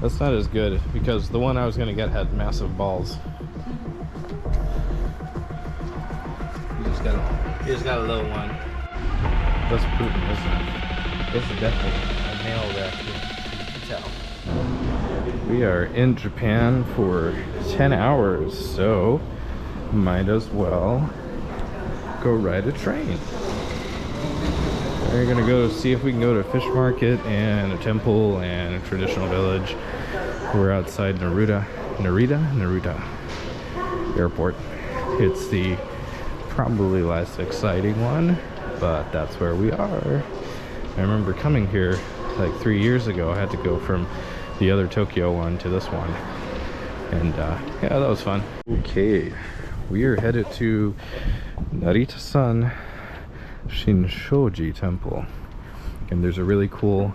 That's not as good because the one I was gonna get had massive balls. You just got a little one. That's Putin, isn't it? This is definitely a male raccoon. You can tell. We are in Japan for 10 hours, so might as well go ride a train. We're gonna go see if we can go to a fish market and a temple and a traditional village. We're outside Narita Airport. It's the probably less exciting one, but that's where we are. I remember coming here like 3 years ago. I had to go from the other Tokyo one to this one, and yeah, that was fun. Okay, we are headed to Narita-san Shinshoji Temple, and there's a really cool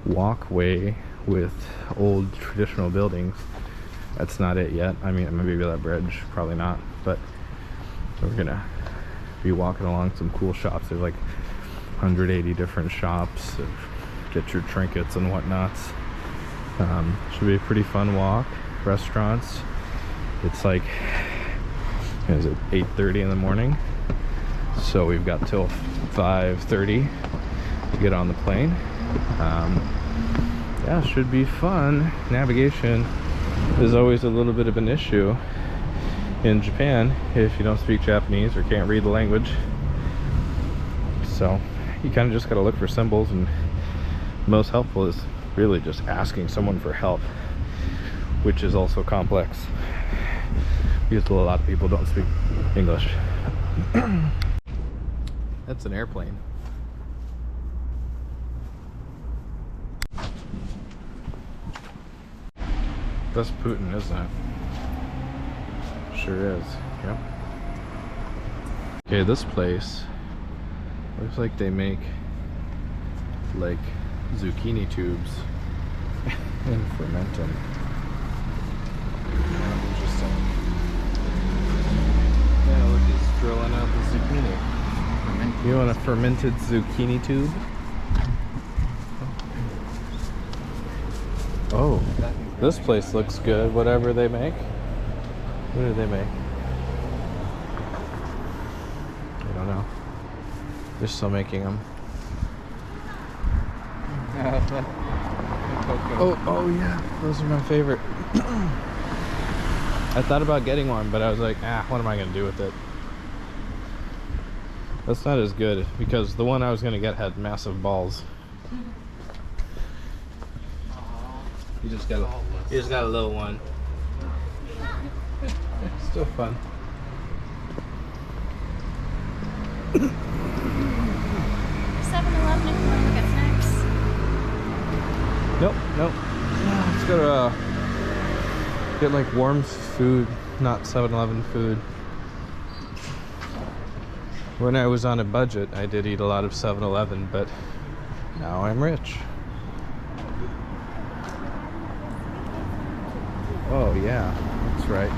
walkway with old traditional buildings. That's not it yet. I mean, maybe that bridge, probably not, but we're gonna be walking along some cool shops. There's like 180 different shops. Get your trinkets and whatnots. Should be a pretty fun walk. Restaurants. It's like, is it 8:30 in the morning? So we've got till 5:30 to get on the plane. Yeah, should be fun. Navigation is always a little bit of an issue in Japan if you don't speak Japanese or can't read the language. So you kind of just got to look for symbols, and most helpful is really just asking someone for help, which is also complex because a lot of people don't speak English. That's an airplane. That's Putin, isn't it? Sure is. Yep. Okay, this place looks like they make like zucchini tubes and ferment them. Interesting. Yeah, look, he's drilling out the zucchini. You want a fermented zucchini tube? Oh, this place looks good. Whatever they make. What do they make? I don't know. They're still making them. Oh yeah, those are my favorite. I thought about getting one, but I was like, what am I gonna do with it? That's not as good because the one I was gonna get had massive balls. You just got a little one. Still fun. 7-Eleven if you want to look at snacks. Nope. Let's go to get like warm food, not 7-Eleven food. When I was on a budget, I did eat a lot of 7-Eleven, but now I'm rich. Oh yeah, that's right.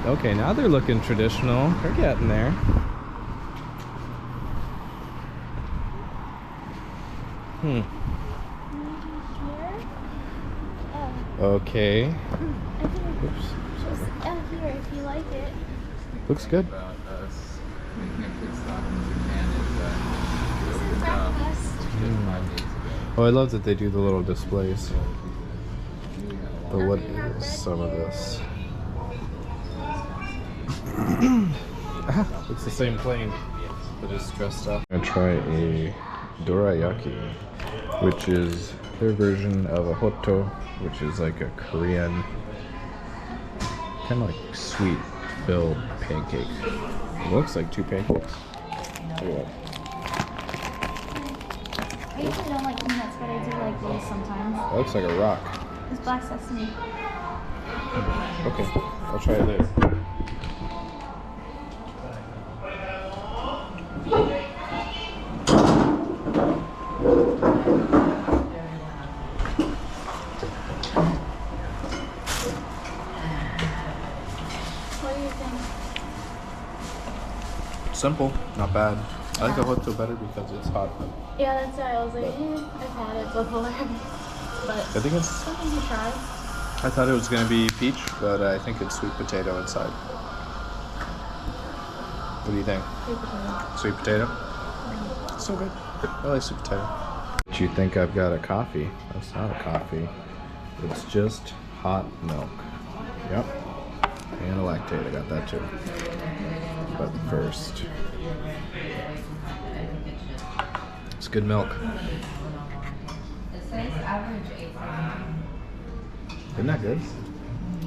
Okay, now they're looking traditional. They're getting there. Okay. I think oops. Just out here if you like it. Looks good. Oh, I love that they do the little displays. But what is some of this? It's the same plane, but it's dressed up. I'm gonna try a dorayaki, which is their version of a hotto, which is like a Korean kind of like sweet filled pancake. It looks like two pancakes. Look at that. I usually don't like peanuts, but I do like these sometimes. That looks like a rock. It's black sesame. Okay, I'll try it later. What do you think? Simple, not bad. I like the hotto better because it's hot. Yeah, that's why I was like, I've had it before. but I think it's. something to try. I thought it was gonna be peach, but I think it's sweet potato inside. What do you think? Sweet potato. Sweet potato? So good. I like sweet potato. Do you think I've got a coffee? That's not a coffee. It's just hot milk. Yep. And a lactate. I got that too. But first, it's good milk. Isn't that good?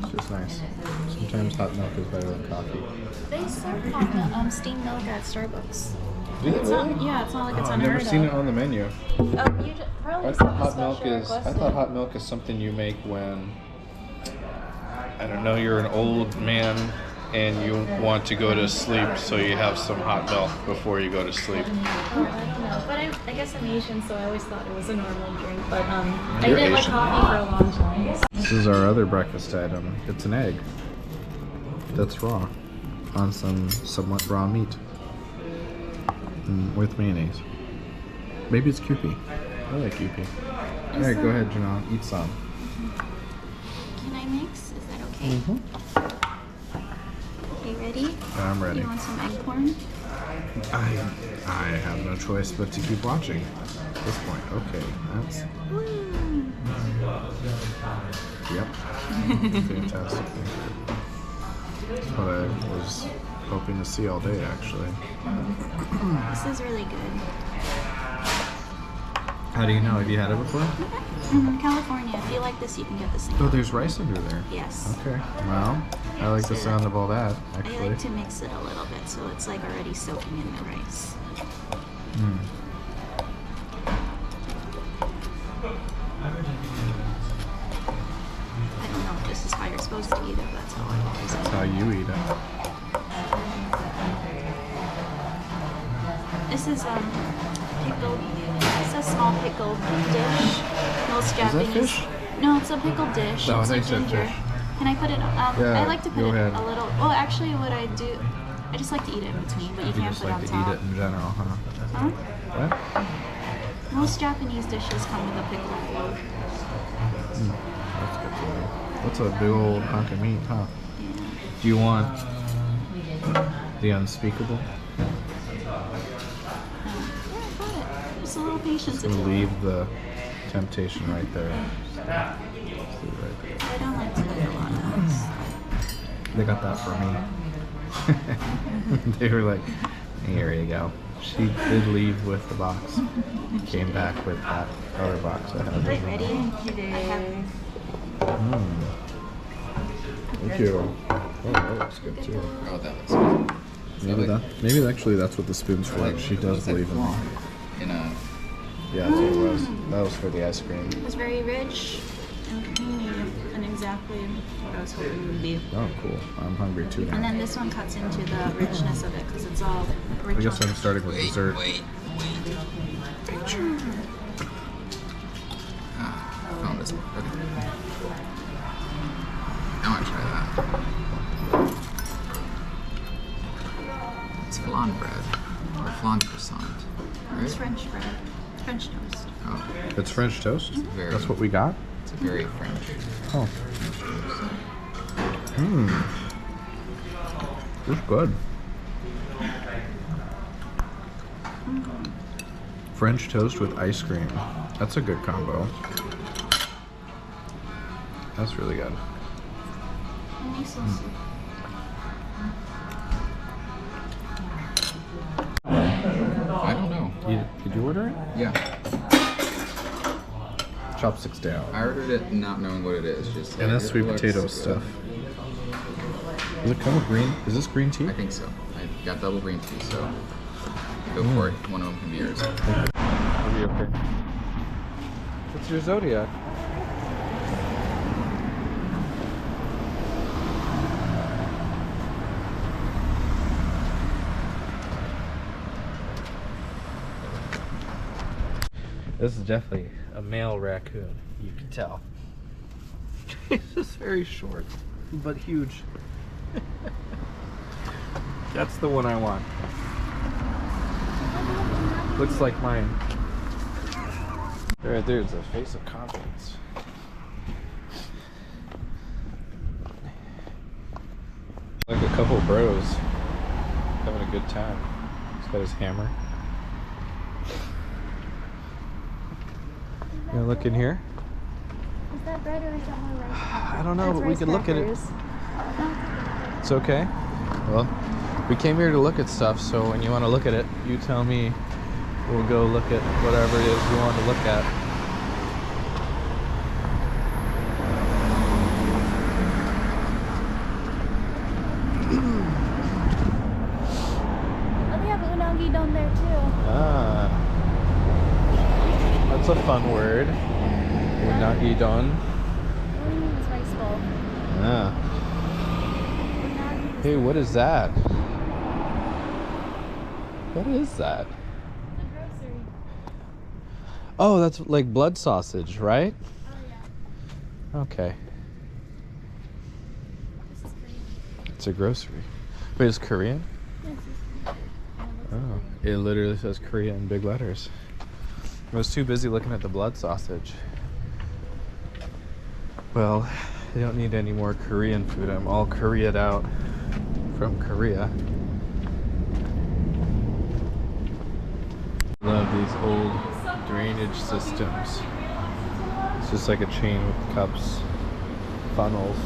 It's just nice. Sometimes hot milk is better than coffee. They serve hot steamed milk at Starbucks. Really? It's not, yeah, it's not like it's I've unheard never seen of. it on the menu. Oh, you just, probably I thought hot milk is. I thought hot milk is something you make when, I don't know, you're an old man and you want to go to sleep, so you have some hot milk before you go to sleep. I don't know, but I guess I'm Asian, so I always thought it was a normal drink. But I You're didn't like Asian. coffee for a long time. This is our other breakfast item. It's an egg that's raw on some somewhat raw meat with mayonnaise. Maybe it's Kewpie. I like Kewpie. All right, go ahead, Janelle. Eat some. Can I mix? Is that okay? Mm-hmm. Okay, ready? I'm ready. You want some egg corn? I have no choice but to keep watching at this point. Okay, that's... Yep. Fantastic. That's what I was hoping to see all day, actually. This is really good. How do you know? Have you had it before? California. If you like this, you can get the same. Oh, there's rice under there. Yes. Okay. Well, I like the sound of all that, I actually. like to mix it a little bit so it's like already soaking in the rice. Mm. I don't know if this is how you're supposed to eat it, but that's how I always That's eat how you eat it. it. This is pickled. It's a small pickled dish. Most Japanese. fish? No, it's a pickled dish. No, I it's thought a you said ginger. fish. Can I put it? Yeah, I like to put go it ahead. a little. Well, actually, what I do, I just like to eat it in between, but you You can't just put it like on to top. eat it in general, huh? Huh? What? Most Japanese dishes come with a pickled float. That's good to know. That's a big old hunk of meat, huh? Yeah. Do you want the unspeakable? Yeah, I got it. Just a little patience. Just gonna leave the temptation right there. Just leave it right there. I don't like to eat a lot of this. They got that for me. They were like, here you go. She did leave with the box. Came back with that other box I had. Right, ready? I have Thank you. Oh, that looks good too. Oh, that looks good. Maybe actually that's what the spoon's for. She does believe in me. In a Yeah, that's what it was. That was for the ice cream. It was very rich and creamy and exactly what I was hoping it would be. Oh, cool. I'm hungry too And now. then this one cuts into the richness of it because it's all I rich. guess on I'm starting with dessert. picture. Found this one. Okay. I want to try that. It's flan bread or flan croissant, It's right? French bread. French toast. Oh, It's French toast? very- That's what we got? it's very French. Oh. It's good. French toast with ice cream. That's a good combo. That's really good. Miso soup. I don't know. Did you order it? Yeah, Chopsticks down. I ordered it not knowing what it is. Just And that's it sweet looks potato good. stuff. Does it come with green? Is this green tea? I think so. I got double green tea, so go for it. One of them can be yours. Are we okay? What's your zodiac? This is definitely a male raccoon, you can tell. He's just very short, but huge. That's the one I want. Looks like mine. Right there's a face of confidence. Couple bros having a good time. He's got his hammer. You wanna look in here? Is that bread or is that more rice? I don't know, but we could look at it. It's okay. Well, we came here to look at stuff, so when you want to look at it, you tell me. We'll go look at whatever it is you want to look at. Oh, they have unagi down there too. Ah. That's a fun word. Unagi don. It's rice bowl. Ah. Unagi is Hey, what is that? What is that? the grocery. Oh, that's like blood sausage, right? Oh yeah. Okay. This is Korean. It's a grocery. Wait, it's Korean? Yes, Oh, it literally says Korea in big letters. I was too busy looking at the blood sausage. Well, I don't need any more Korean food. I'm all Korea'd out from Korea. Love these old drainage systems. It's just like a chain with cups, funnels.